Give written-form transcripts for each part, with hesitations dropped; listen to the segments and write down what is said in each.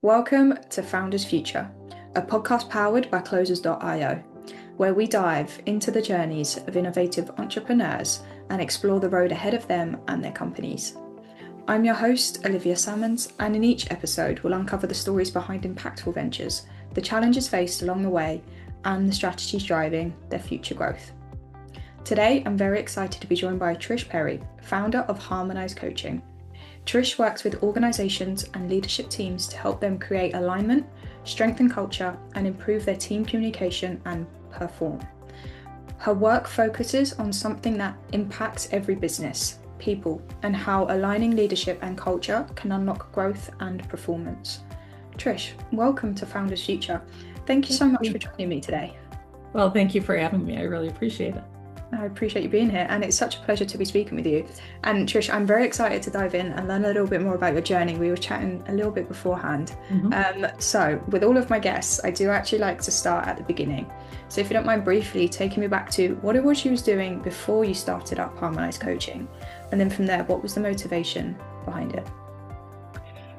Welcome to Founders Future, a podcast powered by Closers.io, where we dive into the journeys of innovative entrepreneurs and explore the road ahead of them and their companies. I'm your host, Olivia Salmons, and in each episode, we'll uncover the stories behind impactful ventures, the challenges faced along the way, and the strategies driving their future growth. Today, I'm very excited to be joined by Trish Perry, founder of Harmonize Coaching. Trish works with organizations and leadership teams to help them create alignment, strengthen culture, and improve their team communication and perform. Her work focuses on something that impacts every business, people, and how aligning leadership and culture can unlock growth and performance. Trish, welcome to Founders Future. Thank you so much for joining me today. Well, thank you for having me. I really appreciate it. I appreciate you being here, and it's such a pleasure to be speaking with you. And Trish, I'm very excited to dive in and learn a little bit more about your journey. We were chatting a little bit beforehand. So with all of my guests, I do actually like to start at the beginning. So if you don't mind briefly taking me back to what it was you was doing before you started up Harmonize Coaching, and then from there, what was the motivation behind it?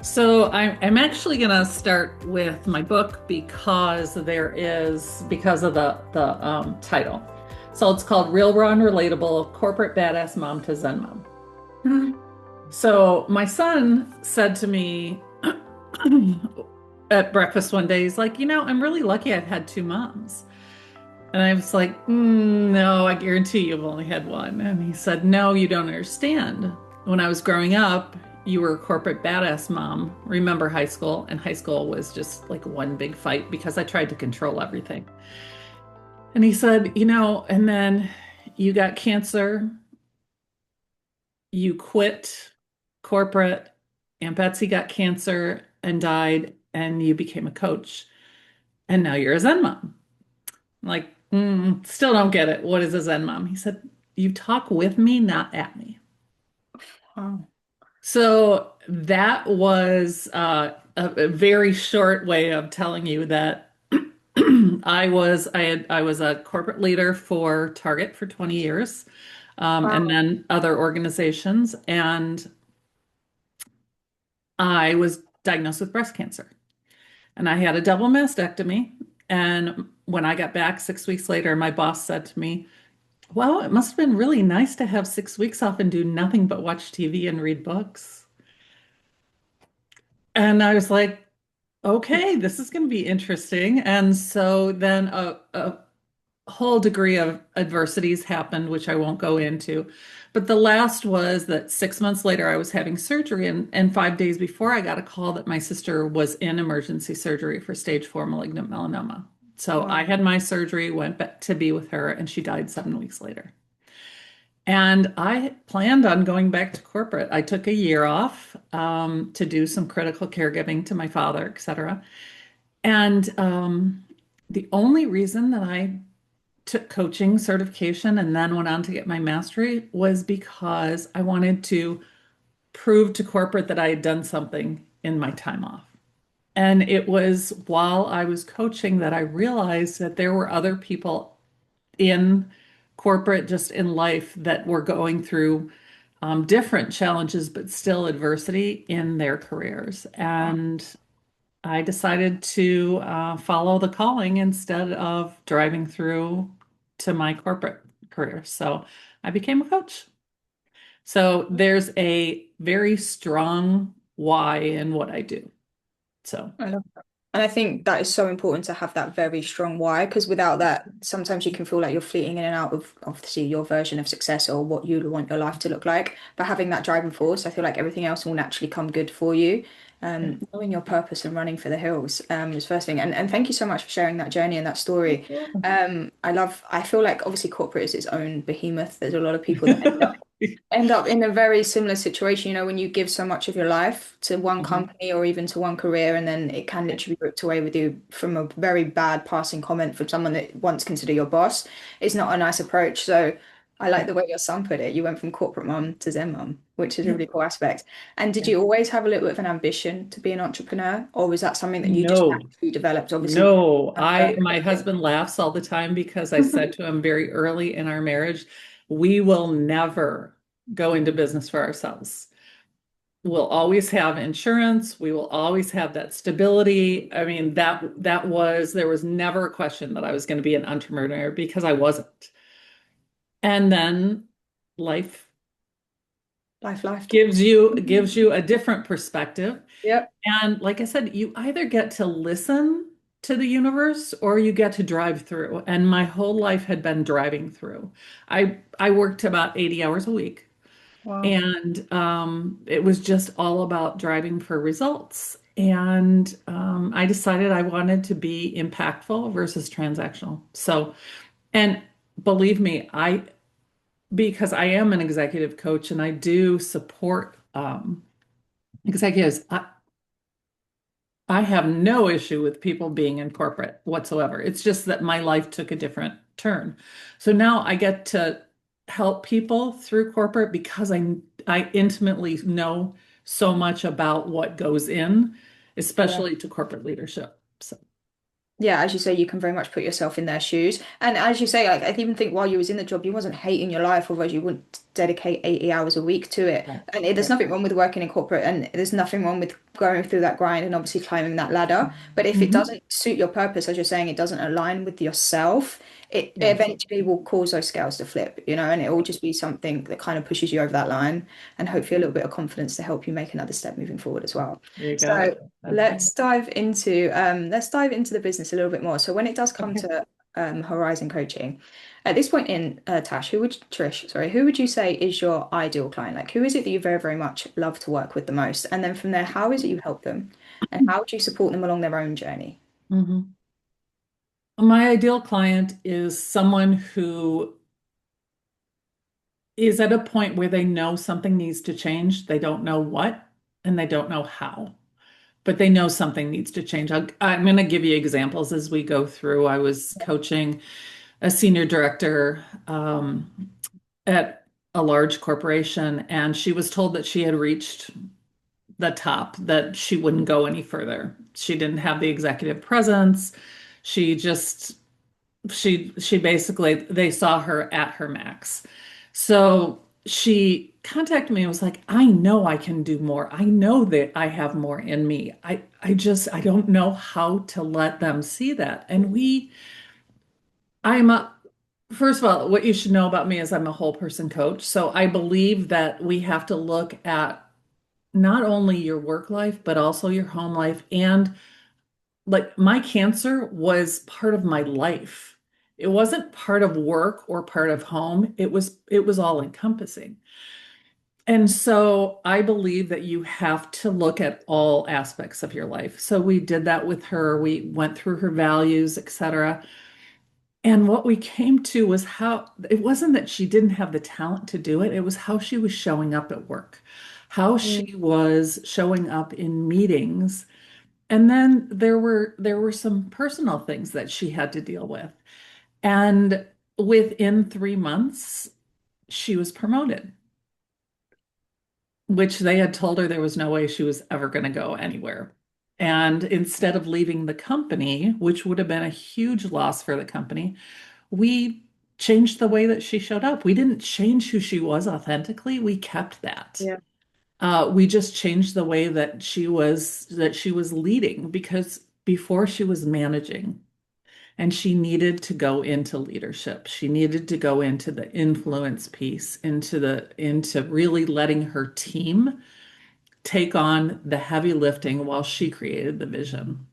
So I'm actually going to start with my book because of the title. So it's called Real, Raw, and Relatable, Corporate Badass Mom to Zen Mom. Mm-hmm. So my son said to me at breakfast one day, he's like, I'm really lucky I've had two moms. And I was like, no, I guarantee you've only had one. And he said, no, you don't understand. When I was growing up, you were a corporate badass mom. Remember high school? And high school was just like one big fight because I tried to control everything. And he said, and then you got cancer, you quit corporate, Aunt Betsy got cancer and died, and you became a coach. And now you're a Zen mom. I'm like, still don't get it. What is a Zen mom? He said, you talk with me, not at me. Wow. So that was a very short way of telling you that I was a corporate leader for Target for 20 years, and then other organizations, and I was diagnosed with breast cancer, and I had a double mastectomy. And when I got back 6 weeks later, my boss said to me, "Well, it must have been really nice to have 6 weeks off and do nothing but watch TV and read books." And I was like, "Okay, this is going to be interesting." And so then a whole degree of adversities happened, which I won't go into. But the last was that 6 months later, I was having surgery, and 5 days before, I got a call that my sister was in emergency surgery for stage 4 malignant melanoma. So I had my surgery, went back to be with her, and she died 7 weeks later. And I planned on going back to corporate. I took a year off to do some critical caregiving to my father, et cetera. And the only reason that I took coaching certification and then went on to get my mastery was because I wanted to prove to corporate that I had done something in my time off. And it was while I was coaching that I realized that there were other people in corporate, just in life, that were going through different challenges, but still adversity in their careers. And I decided to follow the calling instead of driving through to my corporate career. So I became a coach. So there's a very strong why in what I do. So I love that. And I think that is so important to have that very strong why, because without that, sometimes you can feel like you're fleeting in and out of obviously your version of success or what you want your life to look like. But having that driving force, I feel like everything else will naturally come good for you. Knowing your purpose and running for the hills is first thing. And thank you so much for sharing that journey and that story. I feel like obviously corporate is its own behemoth. There's a lot of people that end up in a very similar situation, when you give so much of your life to one company or even to one career, and then it can literally be ripped away with you from a very bad passing comment from someone that once considered your boss. It's not a nice approach. So I like the way your son put it. You went from corporate mom to Zen mom, which is a really cool aspect. And did you always have a little bit of an ambition to be an entrepreneur, or was that something that you just no, naturally developed? Obviously, no, my husband laughs all the time because I said to him very early in our marriage, we will never go into business for ourselves. we'll always have insurance. We will always have that stability. I mean, that was there was never a question that I was going to be an entrepreneur because I wasn't. And then life Life. gives you a different perspective. Yep. And like I said, you either get to listen to the universe or you get to drive through. And my whole life had been driving through. I worked about 80 hours a week. Wow. And it was just all about driving for results. And I decided I wanted to be impactful versus transactional. So, and believe me, because I am an executive coach and I do support executives, I have no issue with people being in corporate whatsoever. It's just that my life took a different turn. So now I get to help people through corporate because I intimately know so much about what goes in, Yeah. especially to corporate leadership. So Yeah, as you say, you can very much put yourself in their shoes. And as you say, like, I even think while you was in the job, you wasn't hating your life, otherwise you wouldn't dedicate 80 hours a week to it. right, And there's right. nothing wrong with working in corporate, and there's nothing wrong with going through that grind and obviously climbing that ladder. But if it Mhm. doesn't suit your purpose, as you're saying, it doesn't align with yourself, it Yes. eventually will cause those scales to flip, and it will just be something that kind of pushes you over that line and hopefully a little bit of confidence to help you make another step moving forward as well. You got So it. That's right. let's dive into the business a little bit more. So when it does come Okay. to Horizon coaching, at this point in Trish, sorry, who would you say is your ideal client? Like, who is it that you very, very much love to work with the most? And then from there, how is it you help them? And how would you support them along their own journey? Mhm. My ideal client is someone who is at a point where they know something needs to change. They don't know what and they don't know how, but they know something needs to change. I'm going to give you examples as we go through. I was coaching a senior director at a large corporation, and she was told that she had reached the top, that she wouldn't go any further. She didn't have the executive presence. She just she basically they saw her at her max. So she contacted me and was like, I know I can do more. I know that I have more in me. I don't know how to let them see that. And I'm a first of all, what you should know about me is I'm a whole person coach. So I believe that we have to look at not only your work life, but also your home life. And like my cancer was part of my life. It wasn't part of work or part of home. It was all encompassing. And so I believe that you have to look at all aspects of your life. So we did that with her. We went through her values, etc. And what we came to was how it wasn't that she didn't have the talent to do it, it was how she was showing up at work, how Mm, she was showing up in meetings. And then there were some personal things that she had to deal with. And within 3 months, she was promoted, which they had told her there was no way she was ever going to go anywhere. And instead of leaving the company, which would have been a huge loss for the company, we changed the way that she showed up. We didn't change who she was authentically. We kept that. yeah. We just changed the way that she was leading because before she was managing and she needed to go into leadership. She needed to go into the influence piece, into really letting her team take on the heavy lifting while she created the vision.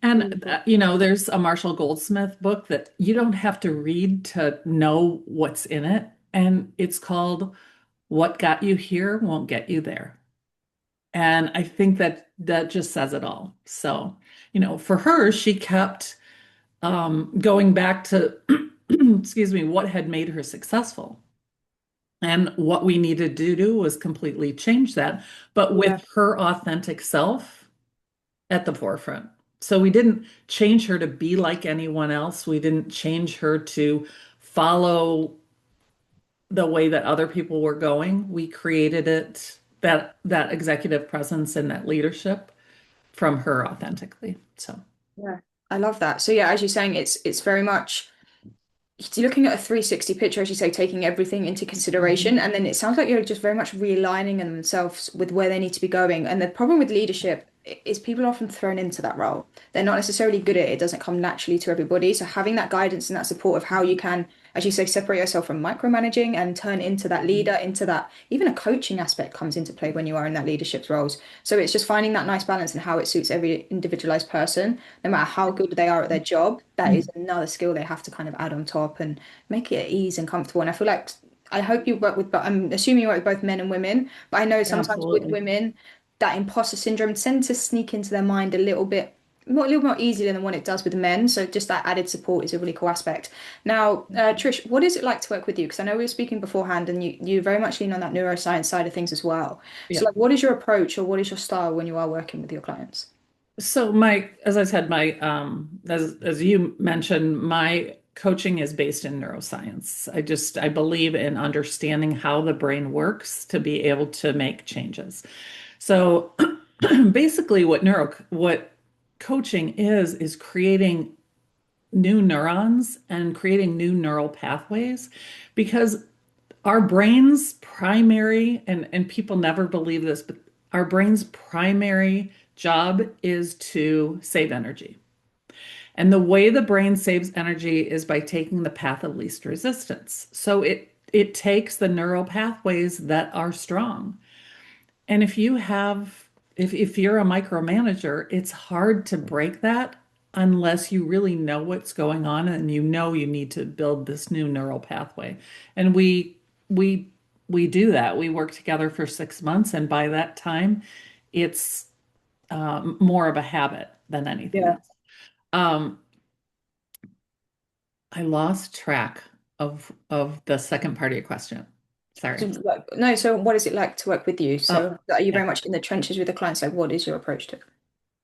And Mm, there's a Marshall Goldsmith book that you don't have to read to know what's in it, and it's called What Got You Here Won't Get You There. And I think that that just says it all. So, for her, she kept going back to, excuse me, what had made her successful. And what we needed to do was completely change that, but yeah. with her authentic self at the forefront. So we didn't change her to be like anyone else. We didn't change her to follow the way that other people were going. We created it that executive presence and that leadership from her authentically. So Yeah. I love that. So yeah, as you're saying, it's very much looking at a 360 picture, as you say, taking everything into Mhm. consideration. And then it sounds like you're just very much realigning themselves with where they need to be going. And the problem with leadership is people are often thrown into that role. They're not necessarily good at it. It doesn't come naturally to everybody. So having that guidance and that support of how you can, as you say, separate yourself from micromanaging and turn into that leader, into that, even a coaching aspect comes into play when you are in that leadership roles. So it's just finding that nice balance and how it suits every individualized person, no matter how good they are at their job. That is another skill they have to kind of add on top and make it ease and comfortable. And I feel like I hope you work with, but I'm assuming you work with both men and women. But I know sometimes with Absolutely. women, that imposter syndrome tends to sneak into their mind a little bit more, a little more easier than what it does with men. So just that added support is a really cool aspect. Now, Trish, what is it like to work with you? Because I know we were speaking beforehand, and you very much lean on that neuroscience side of things as well. So, Yeah. like, what is your approach or what is your style when you are working with your clients? So as I said, as you mentioned, my coaching is based in neuroscience. I believe in understanding how the brain works to be able to make changes. So basically what coaching is creating new neurons and creating new neural pathways because our brain's primary, and people never believe this, but our brain's primary job is to save energy. And the way the brain saves energy is by taking the path of least resistance. So it takes the neural pathways that are strong. And if you're a micromanager, it's hard to break that unless you really know what's going on and you know you need to build this new neural pathway. And we we do that. We work together for 6 months, and by that time, it's more of a habit than anything Yeah. else. Um, I lost track of the second part of your question. So, Sorry. like, no, so what is it like to work with you? Oh, So, are you yeah. very much in the trenches with the clients? Like, what is your approach to it?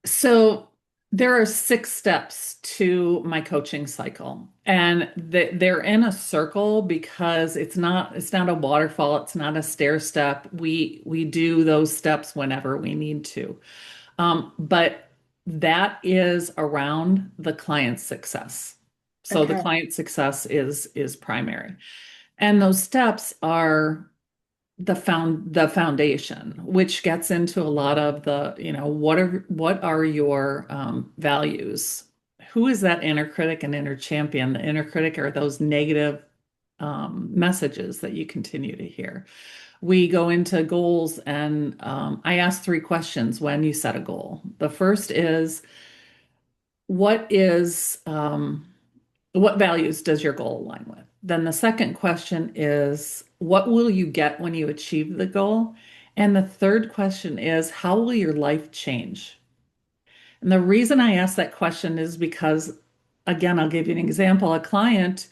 So there are 6 steps to my coaching cycle, and they're in a circle because it's not a waterfall, it's not a stair step. We do those steps whenever we need to. But that is around the client's success. So the Okay. client success is primary. And those steps are the foundation, which gets into a lot of the, what are your values? Who is that inner critic and inner champion? The inner critic are those negative messages that you continue to hear. We go into goals, and I ask 3 questions when you set a goal. The first is what is what values does your goal align with? Then the second question is, what will you get when you achieve the goal? And the third question is, how will your life change? And the reason I ask that question is because, again, I'll give you an example. A client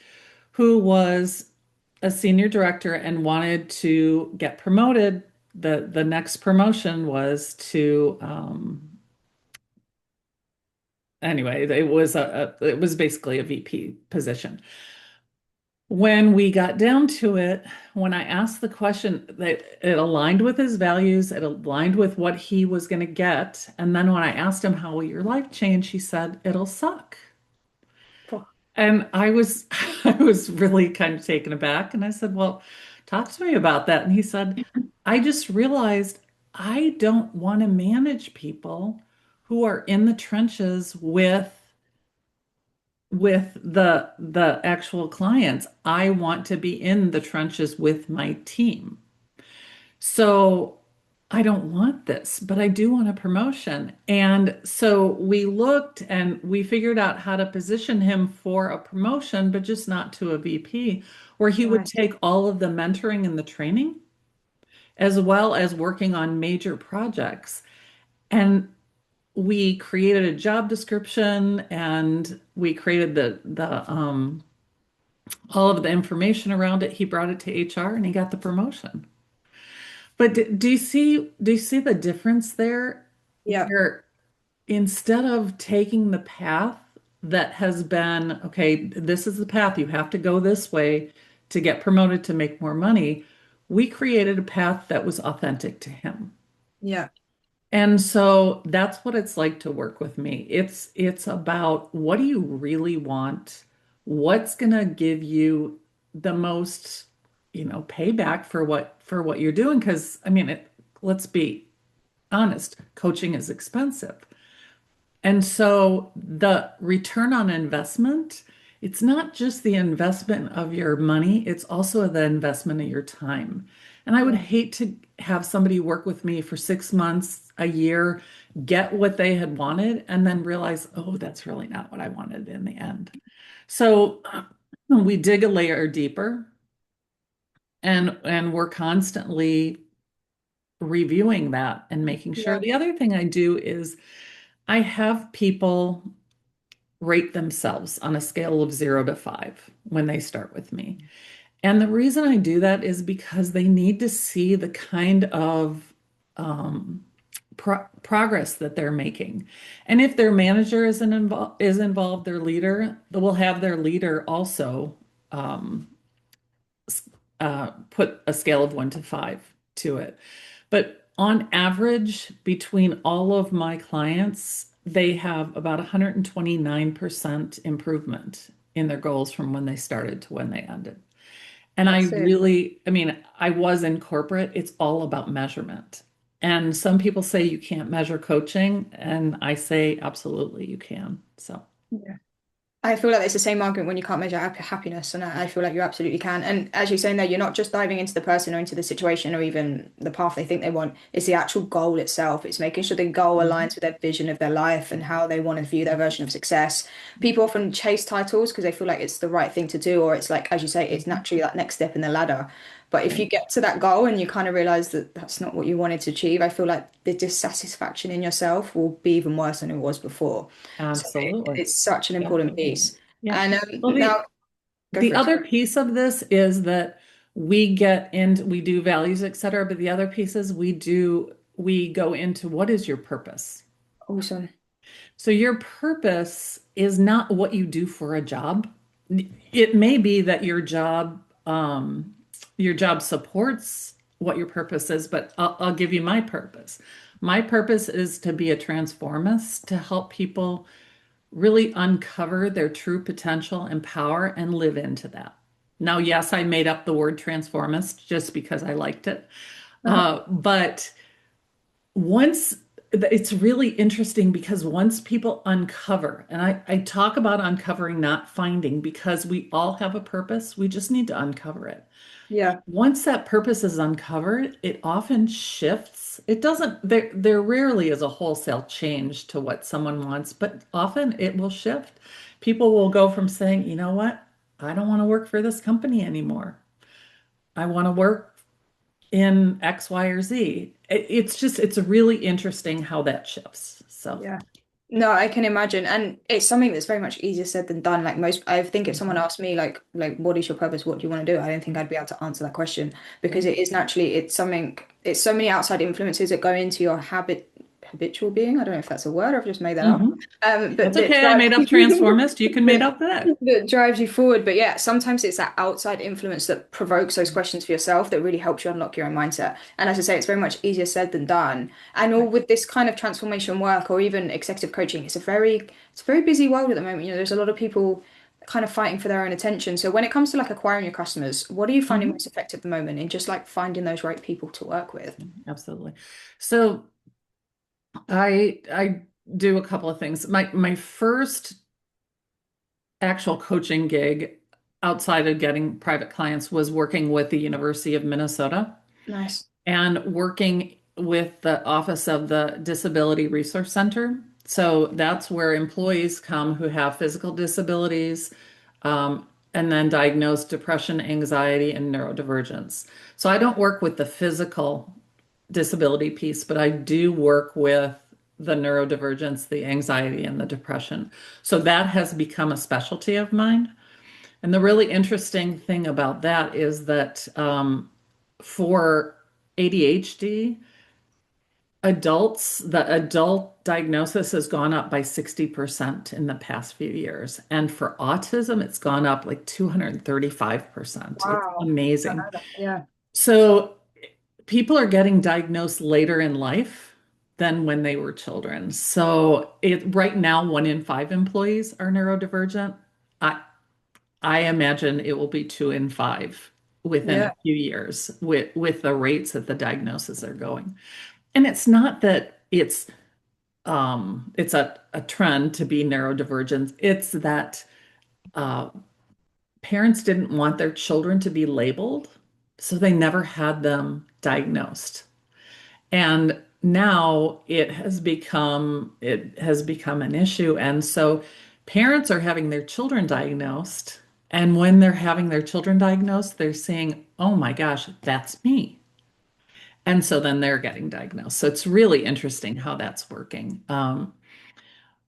who was a senior director and wanted to get promoted, the next promotion was to, anyway, it was basically a VP position. When we got down to it, when I asked the question, that it aligned with his values, it aligned with what he was going to get. And then when I asked him, how will your life change? He said, it'll suck. Cool. And I was really kind of taken aback. And I said, well, talk to me about that. And he said, I just realized I don't want to manage people who are in the trenches with the actual clients. I want to be in the trenches with my team. So I don't want this, but I do want a promotion. And so we looked and we figured out how to position him for a promotion, but just not to a VP, where he would Nice. take all of the mentoring and the training, as well as working on major projects. And we created a job description, and we created the all of the information around it. He brought it to HR and he got the promotion. But do you see the difference there? Yeah. Where instead of taking the path that has been, okay, this is the path, you have to go this way to get promoted to make more money, we created a path that was authentic to him. Yeah. And so that's what it's like to work with me. It's about, what do you really want? what's going to give you the most, payback for what you're doing. Because I mean, let's be honest, coaching is expensive. And so the return on investment, it's not just the investment of your money, it's also the investment of your time. And I would Yeah. hate to have somebody work with me for 6 months, a year, get what they had wanted, and then realize, oh, that's really not what I wanted in the end. So we dig a layer deeper, and we're constantly reviewing that and making sure. Yeah. The other thing I do is I have people rate themselves on a scale of 0 to 5 when they start with me. And the reason I do that is because they need to see the kind of um, progress that they're making. And if their manager is involved, their leader, they will have their leader also um, put a scale of 1 to 5 to it. But on average, between all of my clients, they have about 129% improvement in their goals from when they started to when they ended. And I That's it. really, I mean, I was in corporate, it's all about measurement. And some people say you can't measure coaching, and I say absolutely you can. So, Yeah. I feel like it's the same argument when you can't measure happiness, and I feel like you absolutely can. And as you're saying there, you're not just diving into the person or into the situation or even the path they think they want. It's the actual goal itself. It's making sure the goal mhm, aligns with their vision of their life and how they want to view their version of success. People often chase titles because they feel like it's the right thing to do, or it's like, as you say, it's mhm, naturally that next step in the ladder. But if you right. get to that goal and you kind of realize that that's not what you wanted to achieve, I feel like the dissatisfaction in yourself will be even worse than it was before. So Absolutely. it's such an Yeah. important piece. Yeah. And Well, now go the for it. other piece of this is that we do values, et cetera, but the other piece is we go into what is your purpose? Awesome. So your purpose is not what you do for a job. It may be that your job supports what your purpose is, but I'll give you my purpose. My purpose is to be a transformist, to help people really uncover their true potential and power and live into that. Now, yes, I made up the word transformist just because I liked it. Uh-huh. But once it's really interesting because once people uncover, and I talk about uncovering, not finding, because we all have a purpose, we just need to uncover it. Yeah. Once that purpose is uncovered, it often shifts. It doesn't, there rarely is a wholesale change to what someone wants, but often it will shift. People will go from saying, you know what, I don't want to work for this company anymore. I want to work in X, Y, or Z. It's really interesting how that shifts. So, Yeah. No, I can imagine. And it's something that's very much easier said than done. Like most, I think if someone mhm, asked me like what is your purpose? What do you want to do? I don't think I'd be able to answer that question because yeah. it is naturally, it's something, it's so many outside influences that go into your habitual being. I don't know if that's a word, I've just made that up. Mhm. But That's that okay. I drives made up transformist. You can make that up that. that drives you forward. But yeah, sometimes it's that outside influence that provokes those questions for yourself that really helps you unlock your own mindset. And as I say, it's very much easier said than done. And all Right. with this kind of transformation work or even executive coaching, it's a very busy world at the moment. There's a lot of people kind of fighting for their own attention. So when it comes to like acquiring your customers, what are you finding Mhm. most effective at the moment in just like finding those right people to work with? Absolutely. So I do a couple of things. My first actual coaching gig outside of getting private clients was working with the University of Minnesota Nice. and working with the Office of the Disability Resource Center. So that's where employees come who have physical disabilities, and then diagnosed depression, anxiety, and neurodivergence. So I don't work with the physical disability piece, but I do work with the neurodivergence, the anxiety, and the depression. So that has become a specialty of mine. And the really interesting thing about that is that for ADHD, the adult diagnosis has gone up by 60% in the past few years. And for autism, it's gone up like 235%. It's Wow. Don't amazing. know that. Yeah. So people are getting diagnosed later in life than when they were children. So right now, 1 in 5 employees are neurodivergent. I, I imagine it will be 2 in 5 within Yeah. a few years with the rates that the diagnoses are going. And it's not that it's a trend to be neurodivergent. It's that uh, parents didn't want their children to be labeled, so they never had them diagnosed. And now it has become an issue. And so parents are having their children diagnosed. And when they're having their children diagnosed, they're saying, oh my gosh, that's me. And so then they're getting diagnosed. So it's really interesting how that's working.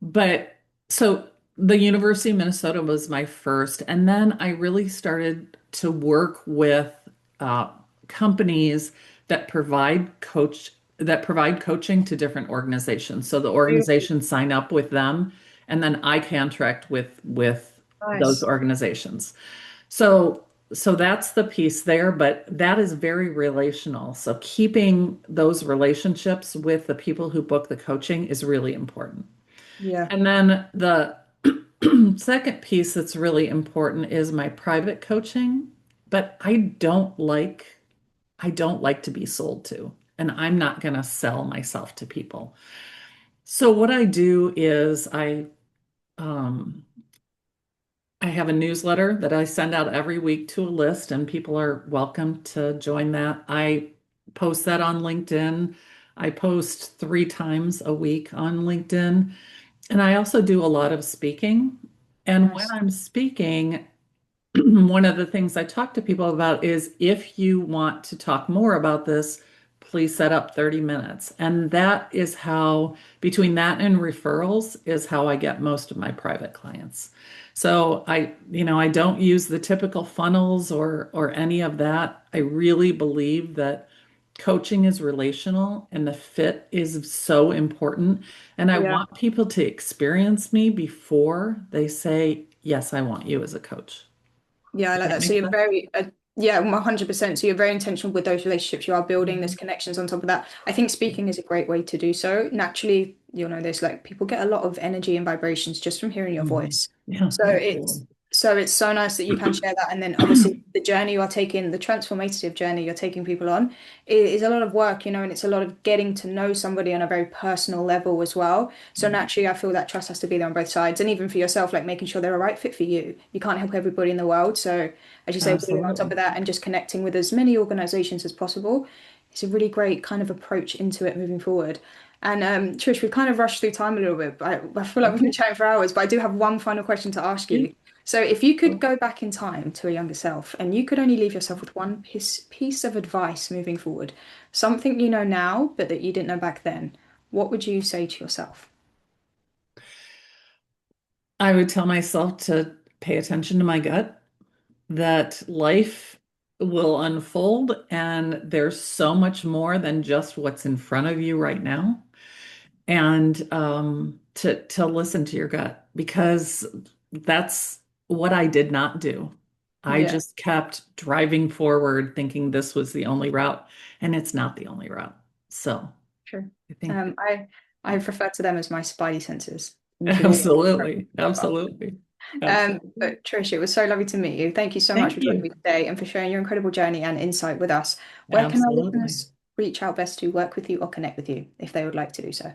But so the University of Minnesota was my first, and then I really started to work with uh, companies that provide coaching to different organizations. So the Beautiful. organizations sign up with them, and then I contract with those Nice. organizations. So so that's the piece there, but that is very relational. So keeping those relationships with the people who book the coaching is really important. Yeah. And then the second piece that's really important is my private coaching, but I don't like to be sold to, and I'm not going to sell myself to people. So what I do is um I have a newsletter that I send out every week to a list, and people are welcome to join that. I post that on LinkedIn. I post 3 times a week on LinkedIn. And I also do a lot of speaking. And when Nice. I'm speaking, one of the things I talk to people about is if you want to talk more about this, please set up 30 minutes. And that is how, between that and referrals, is how I get most of my private clients. So I don't use the typical funnels or any of that. I really believe that coaching is relational and the fit is so important. And I Yeah. want people to experience me before they say, yes, I want you as a coach. Yeah, I Does like that that. So make you're sense? very, yeah, 100%. So you're very intentional with those relationships you are building, there's Mhm. connections on top of that. I think speaking is a great way to do so. Naturally, you'll know this, like people get a lot of energy and vibrations just from hearing your Mhm. voice. Yeah, So it's absolutely. so nice that you can share that. And then obviously the journey you are taking, the transformative journey you're taking people on is a lot of work, and it's a lot of getting to know somebody on a very personal level as well. So naturally, I feel that trust has to be there on both sides. And even for yourself, like making sure they're a right fit for you. You can't help everybody in the world. So as you say, building on top Absolutely. of that and just connecting with as many organizations as possible. It's a really great kind of approach into it moving forward. And Trish, we've kind of rushed through time a little bit, but I feel like we've been Okay. chatting for hours, but I do have one final question to ask Yeah. you. So if you could go back in time to a younger self and you could only leave yourself with one piece of advice moving forward, something you know now, but that you didn't know back then, what would you say to yourself? I would tell myself to pay attention to my gut, that life will unfold and there's so much more than just what's in front of you right now. And to listen to your gut because that's what I did not do. I Yeah. just kept driving forward thinking this was the only route, and it's not the only route. So True. I think I refer to them as my spidey senses, which is absolutely, profile. absolutely, absolutely. But Trish, it was so lovely to meet you. Thank you so much for Thank joining me you. today and for sharing your incredible journey and insight with us. Where can our Absolutely. listeners reach out best to work with you or connect with you if they would like to do so?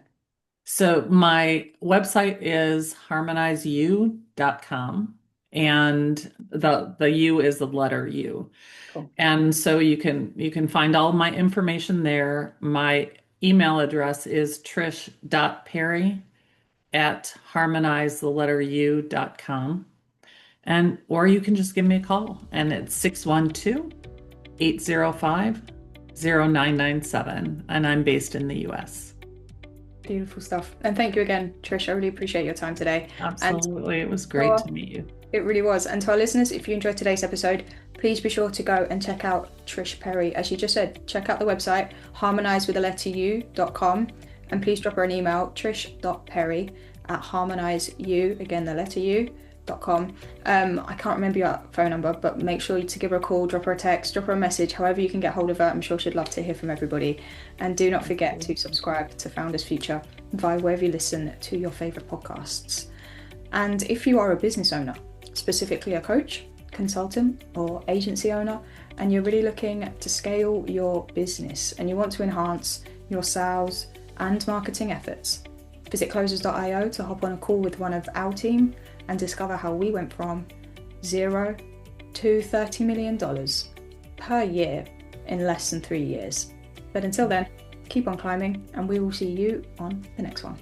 So my website is harmonizeu.com, and the U is the letter U. Cool. And so you can find all my information there. My email address is trish.perry@harmonize the letter U.com. And or you can just give me a call, and it's 612-805-0997, and I'm based in the US. Beautiful stuff. And thank you again, Trish. I really appreciate your time today. And Absolutely. It was great to to meet you. it really was. And to our listeners, if you enjoyed today's episode, please be sure to go and check out Trish Perry. As you just said, check out the website, harmonizewiththelетteru.com. And please drop her an email, trish.perry@harmonizeu, again, the letter U.com. I can't remember your phone number, but make sure to give her a call, drop her a text, drop her a message, however you can get hold of her. I'm sure she'd love to hear from everybody. And do not forget to subscribe to Founders Future via wherever you listen to your favourite podcasts. And if you are a business owner, specifically a coach, consultant or agency owner, and you're really looking to scale your business and you want to enhance your sales and marketing efforts, visit closers.io to hop on a call with one of our team and discover how we went from $0 to $30 million per year in less than 3 years. But until then, keep on climbing, and we will see you on the next one.